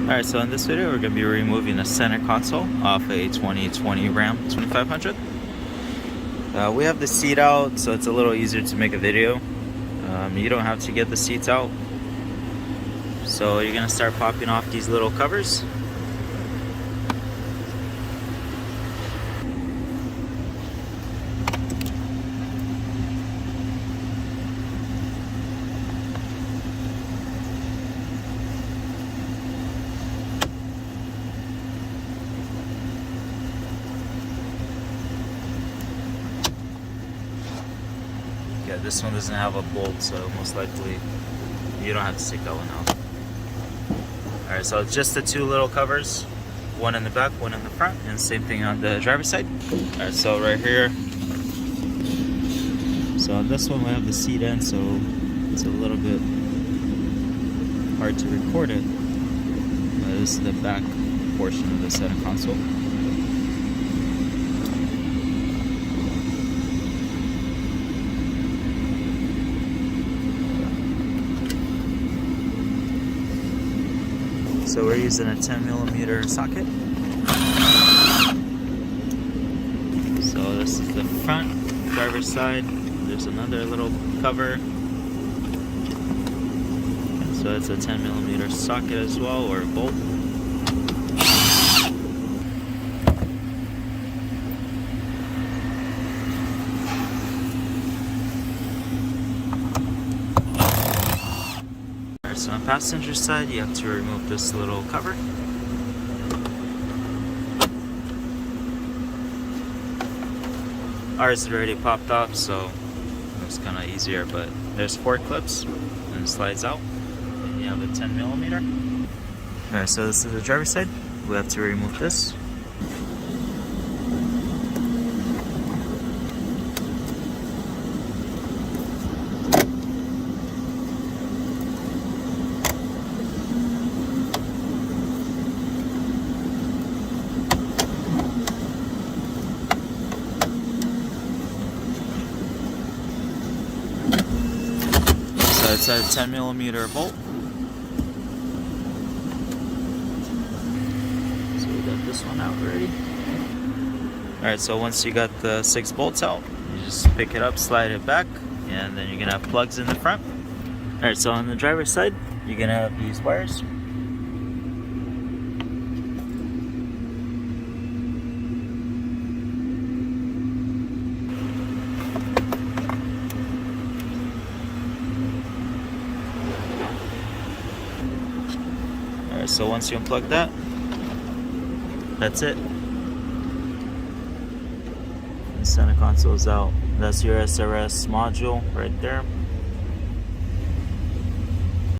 Alright, so in this video we're going to be removing the center console off a 2020 Ram 2500. We have the seat out, so it's a little easier to make a video. You don't have to get the seats out. So you're going to start popping off these little covers. Yeah, this one doesn't have a bolt, so most likely you don't have to take that one out. Alright, so it's just the two little covers, one in the back, one in the front, and same thing on the driver's side. Alright, so right here, so on this one we have the seat end, so it's a little bit hard to record it. This is the back portion of the center console. So we're using a 10mm socket. So this is the front driver's side. There's another little cover. So it's a 10mm socket as well, or a bolt. So on the passenger side, you have to remove this little cover. Ours is already popped off, so it's kind of easier, but there's 4 clips and it slides out. And you have a 10mm. Alright, so this is the driver's side. We have to remove this. So it's a 10mm bolt. So we got this one out already. Alright, so once you got the 6 bolts out, you just pick it up, slide it back, and then you're gonna have plugs in the front. Alright, so on the driver's side, you're gonna have these wires. So once you unplug that, that's it. The center console is out. That's your SRS module right there.